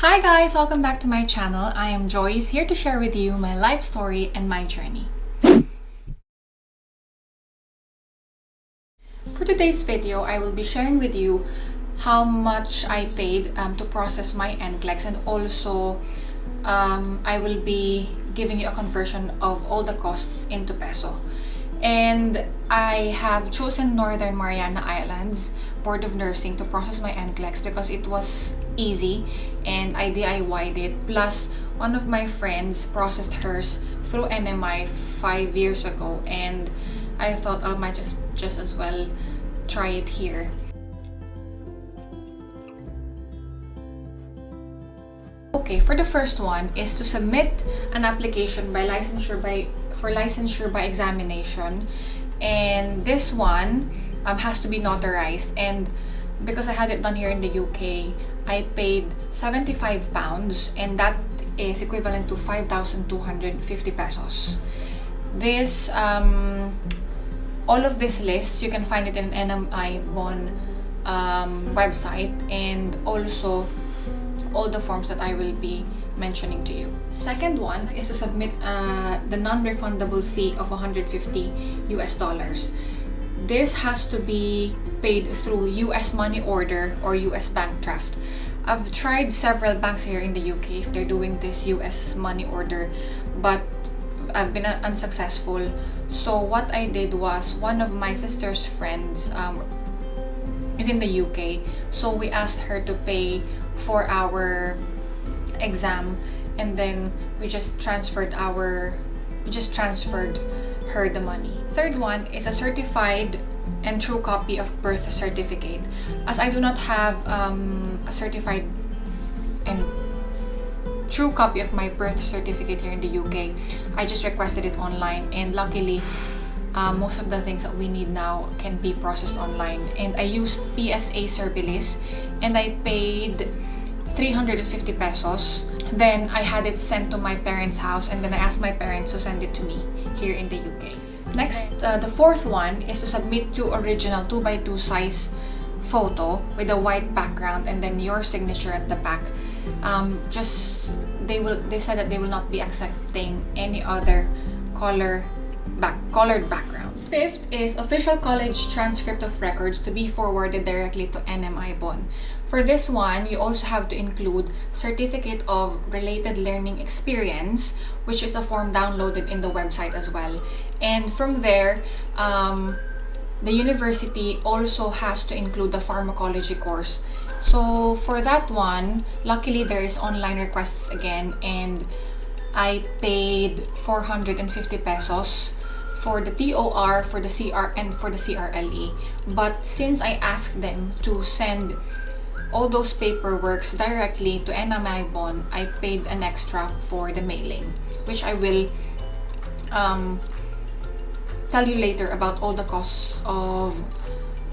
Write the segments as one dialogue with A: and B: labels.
A: Hi guys, welcome back to my channel. I am Joyce, here to share with you my life story and my journey. For today's video, I will be sharing with you how much I paid to process my NCLEX, and also I will be giving you a conversion of all the costs into peso. And I have chosen Northern Mariana Islands Board of Nursing to process my NCLEX because it was easy and I DIY'd it. Plus, one of my friends processed hers through NMI 5 years ago, and I thought I might just as well try it here. Okay, for the first one is to submit an application for licensure by examination, and this one has to be notarized. And because I had it done here in the UK, I paid £75, and that is equivalent to 5,250 pesos. This all of this list you can find it in NMI Bon website, and also all the forms that I will be mentioning to you. Second one is to submit the non-refundable fee of $150 US. This has to be paid through US money order or US bank draft. I've tried several banks here in the UK if they're doing this US money order, but I've been unsuccessful. So what I did was, one of my sister's friends is in the UK, so we asked her to pay for our exam, and then we just transferred her the money. Third one is a certified and true copy of birth certificate. As I do not have a certified and true copy of my birth certificate here in the UK, I just requested it online, and luckily most of the things that we need now can be processed online. And I used PSA Servilis, and I paid 350 pesos. Then I had it sent to my parents' house, and then I asked my parents to send it to me here in the UK. Next, the fourth one is to submit 2 original 2x2 size photo with a white background and then your signature at the back. They said that they will not be accepting any other colored background. Fifth is official college transcript of records to be forwarded directly to NMI Bon. For this one, you also have to include certificate of related learning experience, which is a form downloaded in the website as well. And from there, the university also has to include the pharmacology course. So for that one, luckily there is online requests again, and I paid 450 pesos for the TOR, for the CR, and for the CRLE. But since I asked them to send all those paperworks directly to NMI Bon, I paid an extra for the mailing, which I will tell you later about all the costs of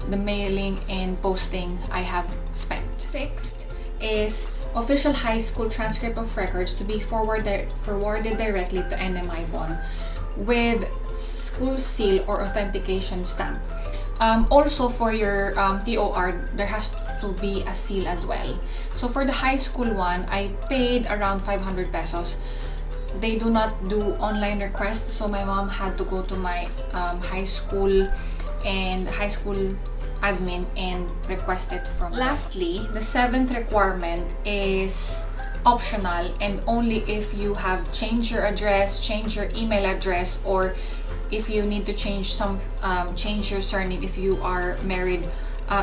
A: the mailing and posting I have spent. Sixth is official high school transcript of records to be forwarded directly to NMI Bon with school seal or authentication stamp. Also for your TOR, there has to be a seal as well. So for the high school one, I paid around 500 pesos. They do not do online requests, so my mom had to go to my high school admin and request it from them. Lastly, the seventh requirement is optional, and only if you have changed your address, changed your email address, or if you need to change your surname if you are married,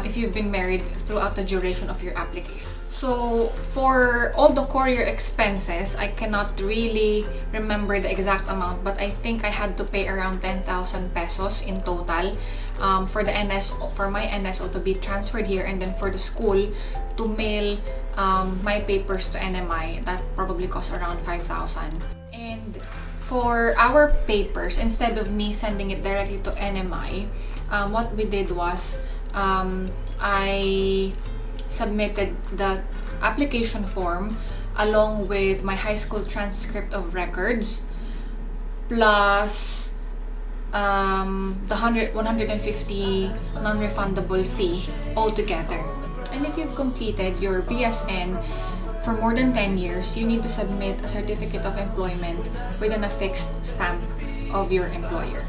A: if you've been married throughout the duration of your application. So for all the courier expenses, I cannot really remember the exact amount, but I think I had to pay around 10,000 pesos in total for my NSO to be transferred here, and then for the school to mail my papers to NMI. That probably cost around 5,000. And for our papers, instead of me sending it directly to NMI, what we did was I submitted the application form along with my high school transcript of records plus the 150 non-refundable fee altogether. And if you've completed your BSN for more than 10 years, you need to submit a certificate of employment with an affixed stamp of your employer.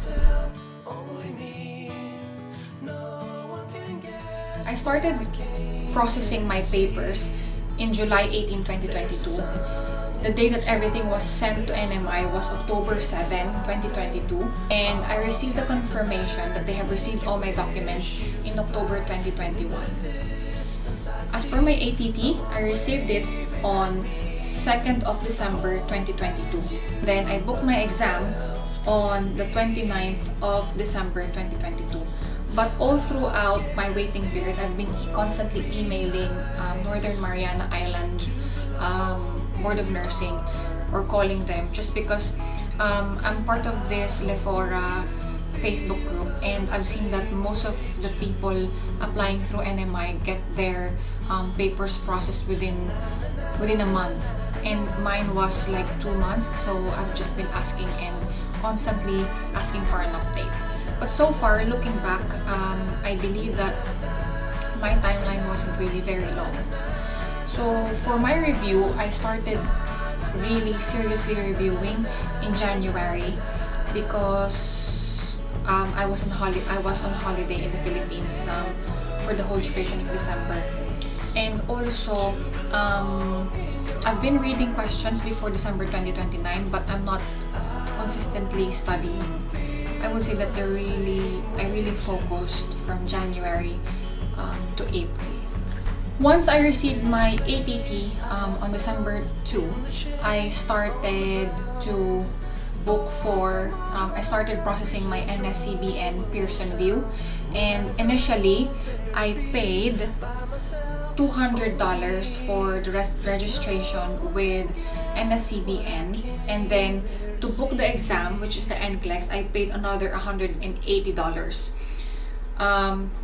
A: I started processing my papers in July 18, 2022. The day that everything was sent to NMI was October 7, 2022, and I received the confirmation that they have received all my documents in October 2021. As for my ATT, I received it on 2nd of December 2022. Then I booked my exam on the 29th of December 2022. But all throughout my waiting period, I've been constantly emailing Northern Mariana Islands Board of Nursing or calling them, just because I'm part of this Lefora Facebook group, and I've seen that most of the people applying through NMI get their papers processed within a month, and mine was like 2 months. So I've just been asking and constantly asking for an update. But so far, looking back, I believe that my timeline wasn't really very long. So for my review, I started really seriously reviewing in January because I was on holiday in the Philippines for the whole duration of December. And also, I've been reading questions before December 2029, but I'm not consistently studying. I would say that I really focused from January to April. Once I received my ATT on December 2, I started to book for, I started processing my NSCBN Pearson VUE, and initially I paid $200 for the registration with NSCBN, and then to book the exam, which is the NCLEX, I paid another $180,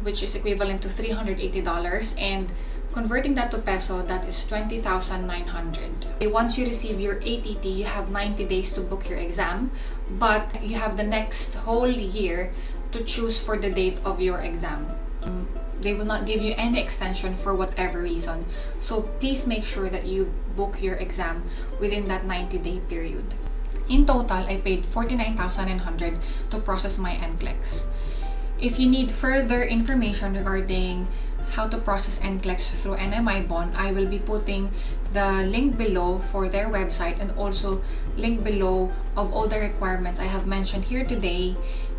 A: which is equivalent to $380, and converting that to peso, that is 20,900. Once you receive your ATT, you have 90 days to book your exam, but you have the next whole year to choose for the date of your exam. They will not give you any extension for whatever reason. So please make sure that you book your exam within that 90-day period. In total, I paid 49,900 to process my NCLEX. If you need further information regarding how to process NCLEX through NMI Bond, I will be putting the link below for their website, and also link below of all the requirements I have mentioned here today,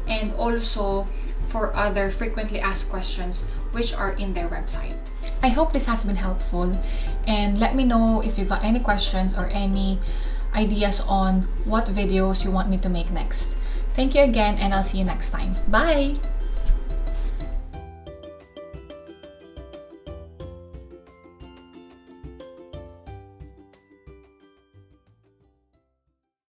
A: and also for other frequently asked questions which are in their website. I hope this has been helpful, and let me know if you got any questions or any ideas on what videos you want me to make next. Thank you again, and I'll see you next time. Bye!